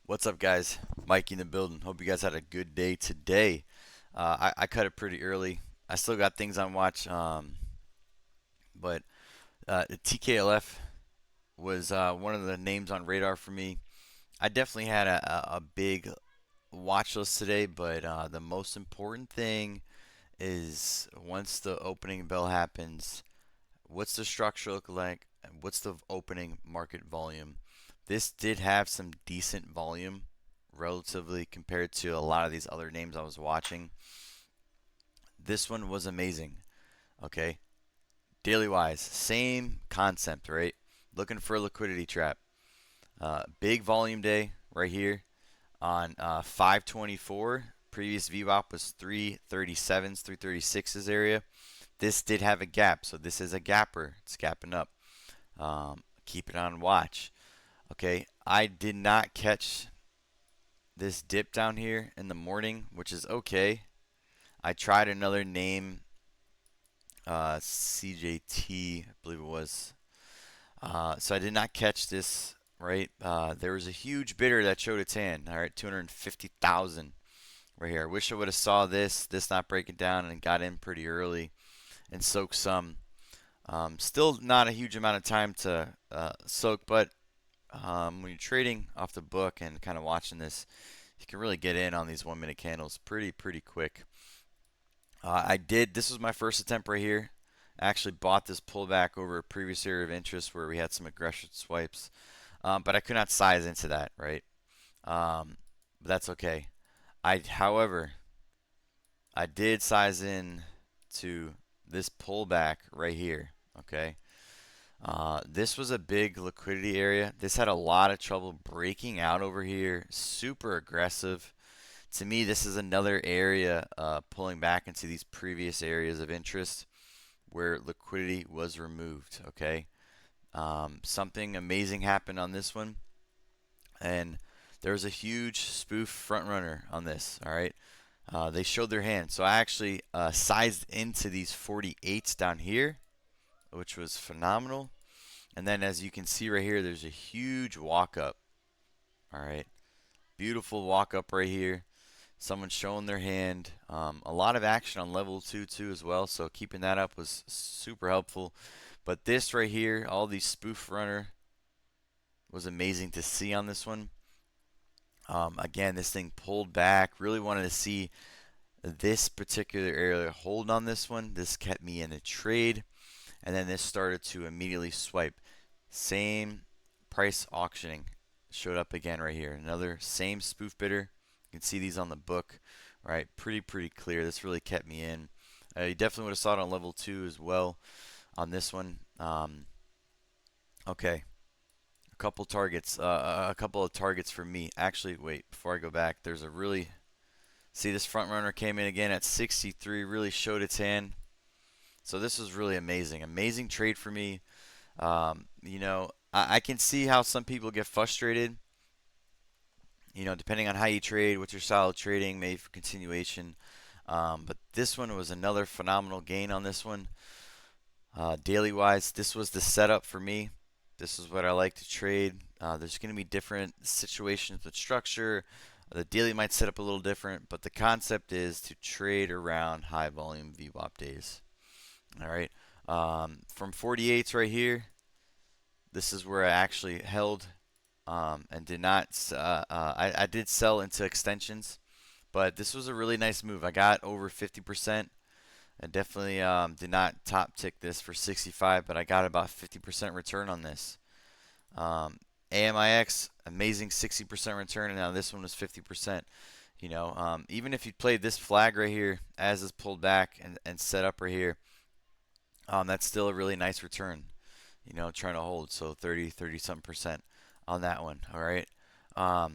What's up, guys? Mikey in the building. Hope you guys had a good day today. I cut it pretty early. I still got things on watch, but the TKLF was one of the names on radar for me. I definitely had a big watch list today, but the most important thing is once the opening bell happens, what's the structure look like? And what's the opening market volume? This did have some decent volume relatively compared to a lot of these other names I was watching. This one was amazing. Okay. Daily wise, same concept, right? Looking for a liquidity trap. Big volume day right here on 524. Previous VWAP was 337s, 336s area. This did have a gap, so this is a gapper. It's gapping up. Keep it on watch. Okay, I did not catch this dip down here in the morning, which is okay. I tried another name, CJT, I believe it was. So I did not catch this, right? There was a huge bidder that showed its hand, all right, 250,000 right here. I wish I would have saw this not break it down and got in pretty early and soak some. Still not a huge amount of time to soak, but when you're trading off the book and kind of watching this, you can really get in on these 1 minute candles pretty quick. I did. This was my first attempt right here. I actually bought this pullback over a previous area of interest where we had some aggressive swipes, but I could not size into that, right? But that's okay. However, I did size in to this pullback right here. Okay. This was a big liquidity area. This had a lot of trouble breaking out over here. Super aggressive. To me, this is another area pulling back into these previous areas of interest where liquidity was removed. Okay. Something amazing happened on this one, and there's a huge spoof front runner on this. All right. They showed their hand. So I actually sized into these 48s down here, which was phenomenal. And then as you can see right here, there's a huge walk up. All right. Beautiful walk up right here. Someone showing their hand. A lot of action on level 2 too as well. So keeping that up was super helpful. But this right here, all these spoof runner was amazing to see on this one. Again, this thing pulled back. Really wanted to see this particular area hold on this one. This kept me in a trade. And then this started to immediately swipe. Same price auctioning showed up again right here. Another same spoof bidder. You can see these on the book, right? Pretty clear. This really kept me in. You definitely would have saw it on level 2 as well on this one. Okay, a couple targets. A couple of targets for me. Actually, wait, before I go back, there's a really see this front runner came in again at 63. Really showed its hand. So this was really amazing. Amazing trade for me. I can see how some people get frustrated. Depending on how you trade, what's your style of trading, maybe for continuation. But this one was another phenomenal gain on this one. Daily wise, this was the setup for me. This is what I like to trade. There's going to be different situations with structure. The daily might set up a little different, but the concept is to trade around high volume VWAP days. All right. From 48s right here, this is where I actually held and did not. I did sell into extensions, but this was a really nice move. I got over 50%. I definitely did not top tick this for 65, but I got about 50% return on this. AMIX, amazing 60% return, and now this one was 50%. Even if you played this flag right here as it's pulled back and set up right here, that's still a really nice return. Trying to hold, so 30 something percent on that one. All right. I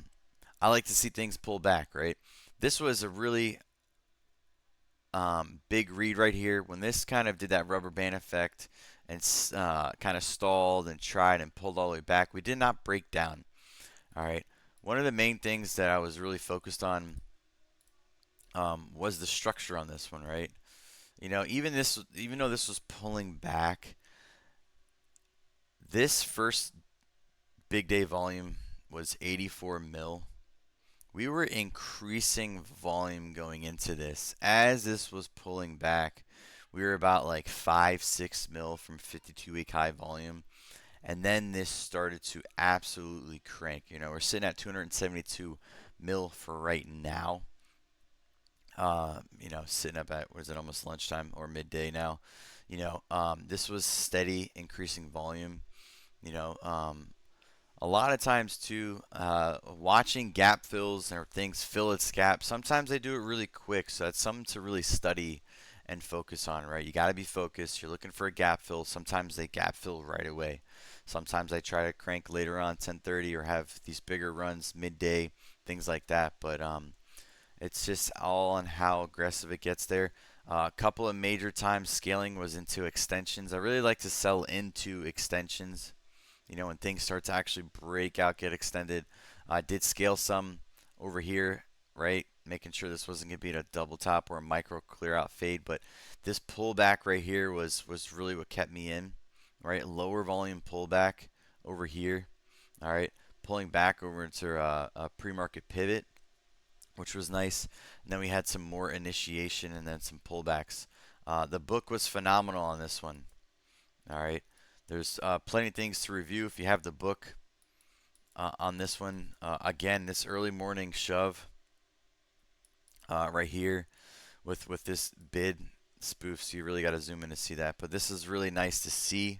like to see things pull back, right? This was a really big read right here. When this kind of did that rubber band effect and kind of stalled and tried and pulled all the way back, we did not break down. All right. One of the main things that I was really focused on was the structure on this one, right? Even though this was pulling back, this first big day volume was 84 mil. we were increasing volume going into this. As this was pulling back, we were about like 5-6 mil from 52-week high volume. And then this started to absolutely crank. We're sitting at 272 mil for right now. Sitting up at, what is it, almost lunchtime or midday now. This was steady increasing volume. You know, um, a lot of times too, watching gap fills or things fill its gap. Sometimes they do it really quick, so that's something to really study and focus on, right? You got to be focused. You're looking for a gap fill. Sometimes they gap fill right away. Sometimes I try to crank later on 10:30 or have these bigger runs midday, things like that. But it's just all on how aggressive it gets there. A couple of major times scaling was into extensions. I really like to sell into extensions. When things start to actually break out, get extended. I did scale some over here, right? Making sure this wasn't going to be a double top or a micro clear out fade. But this pullback right here was really what kept me in, right? Lower volume pullback over here, all right? Pulling back over into a pre-market pivot, which was nice. And then we had some more initiation and then some pullbacks. The book was phenomenal on this one. All right. There's plenty of things to review if you have the book on this one. Again, this early morning shove right here with this bid spoof, so you really got to zoom in to see that. But this is really nice to see,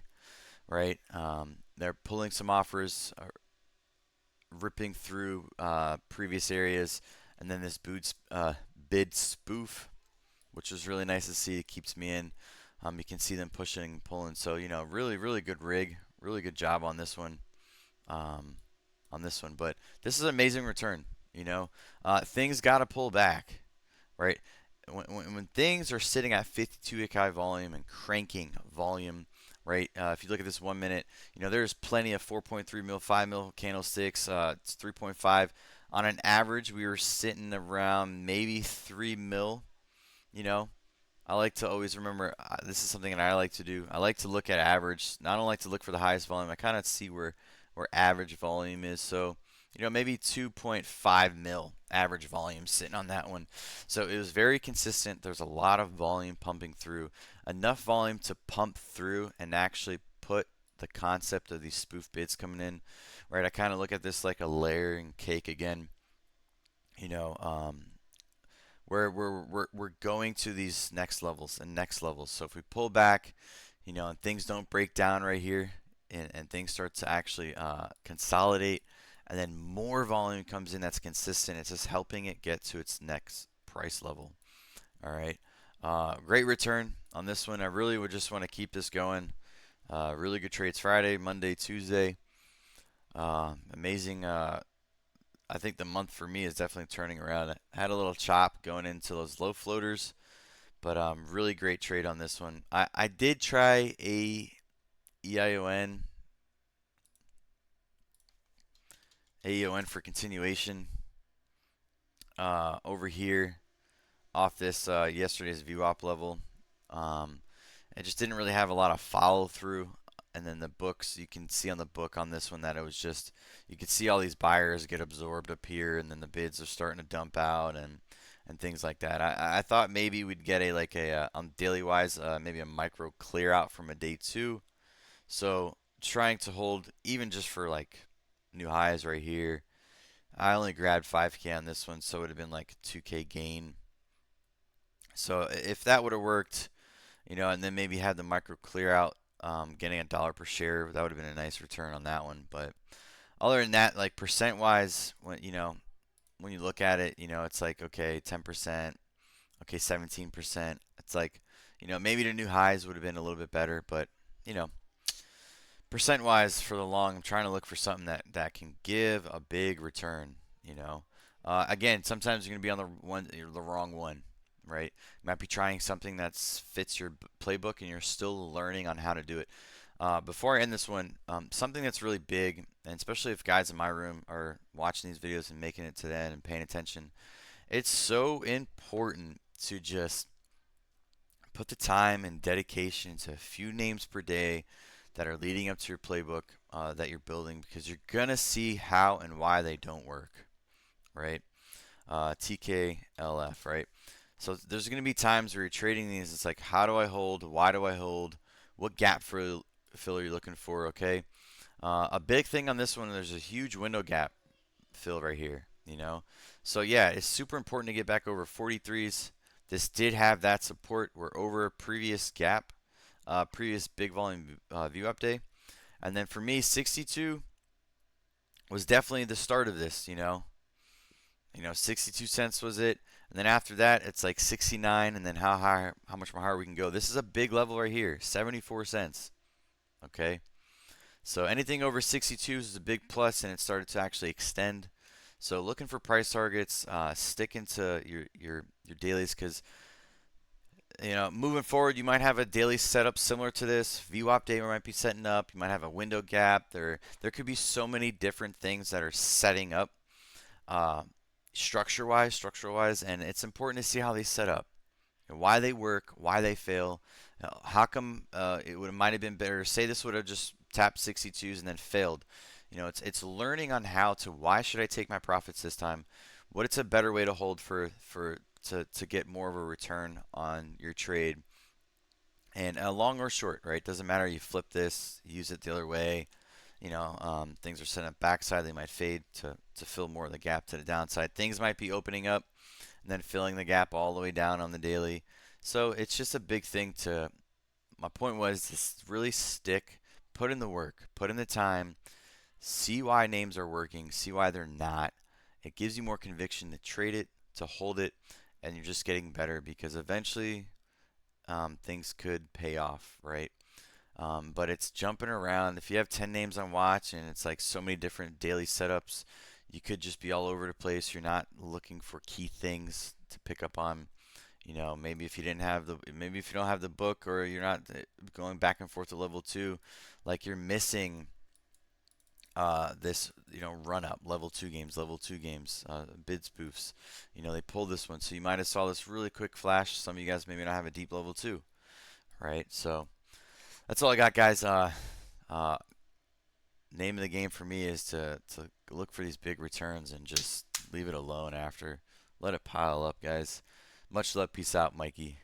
right? They're pulling some offers, ripping through previous areas, and then this bid spoof, which is really nice to see. It keeps me in. You can see them pushing, pulling. So really, really good rig, really good job on this one. Um, but this is an amazing return. Things got to pull back, right? When things are sitting at 52-week high volume and cranking volume, right? If you look at this 1 minute, there's plenty of 4.3 mil, 5 mil candlesticks. It's 3.5. On an average, we were sitting around maybe 3 mil. You know, I like to always remember this is something that I like to do. I like to look at average. I don't like to look for the highest volume. I kind of see where average volume is. So, maybe 2.5 mil average volume sitting on that one. So it was very consistent. There's a lot of volume pumping through, enough volume to pump through and actually put the concept of these spoof bids coming in, right? I kind of look at this like a layering cake again. You know, um, we're going to these next levels and next levels. So if we pull back, and things don't break down right here, and things start to actually consolidate, and then more volume comes in that's consistent, it's just helping it get to its next price level. All right. Great return on this one. I really would just want to keep this going. Really good trades Friday, Monday, Tuesday. Amazing. I think the month for me is definitely turning around. I had a little chop going into those low floaters, but really great trade on this one. I did try a EION, AEON for continuation over here off this yesterday's VWAP level. Um, it just didn't really have a lot of follow through. And then the books, you can see on the book on this one that it was just, you could see all these buyers get absorbed up here, and then the bids are starting to dump out and things like that. I thought maybe we'd get on daily wise, maybe a micro clear out from a day two. So trying to hold even just for like new highs right here. I only grabbed 5K on this one, so it would have been like a 2K gain. So if that would have worked, and then maybe had the micro clear out, getting $1 per share, that would have been a nice return on that one. But other than that, like percent wise, when you look at it, it's like okay, 10%, okay, 17%. It's like, maybe the new highs would have been a little bit better, but you know, percent wise for the long, I'm trying to look for something that can give a big return. Again, sometimes you're gonna be on the wrong one, right? You might be trying something that fits your playbook, and you're still learning on how to do it. Before I end this one, something that's really big, and especially if guys in my room are watching these videos and making it to the end and paying attention, it's so important to just put the time and dedication to a few names per day that are leading up to your playbook that you're building, because you're gonna see how and why they don't work, right? TKLF, right? So there's going to be times where you're trading these. It's like, how do I hold? Why do I hold? What gap fill are you looking for? Okay. A big thing on this one, there's a huge window gap fill right here. So yeah, it's super important to get back over 43s. This did have that support. We're over a previous gap, previous big volume view day. And then for me, 62 was definitely the start of this. 62 cents was it. And then after that, it's like 69. And then how much more higher we can go. This is a big level right here, 74 cents. Okay. So anything over 62 is a big plus, and it started to actually extend. So looking for price targets, sticking to your dailies, because moving forward, you might have a daily setup similar to this. VWAP day might be setting up. You might have a window gap. There could be so many different things that are setting up, uh, structure wise, and it's important to see how they set up, and why they work, why they fail. How come might have been better? Say this would have just tapped 62s and then failed. It's learning on how to. Why should I take my profits this time? What it's a better way to hold to get more of a return on your trade. And long or short, right? Doesn't matter. You flip this, use it the other way. Things are set up backside. They might fade to fill more of the gap to the downside. Things might be opening up and then filling the gap all the way down on the daily. So it's just a big thing to. My point was to really stick, put in the work, put in the time, see why names are working, see why they're not. It gives you more conviction to trade it, to hold it, and you're just getting better because eventually things could pay off, right? But it's jumping around. If you have 10 names on watch and it's like so many different daily setups, you could just be all over the place. You're not looking for key things to pick up on. Maybe if you don't have the book, or you're not going back and forth to level two, like you're missing this run up level two games, bid spoofs. They pulled this one, so you might have saw this really quick flash. Some of you guys maybe not have a deep level two, right? So that's all I got, guys. Uh, Name of the game for me is to look for these big returns and just leave it alone after. Let it pile up, guys. Much love. Peace out, Mikey.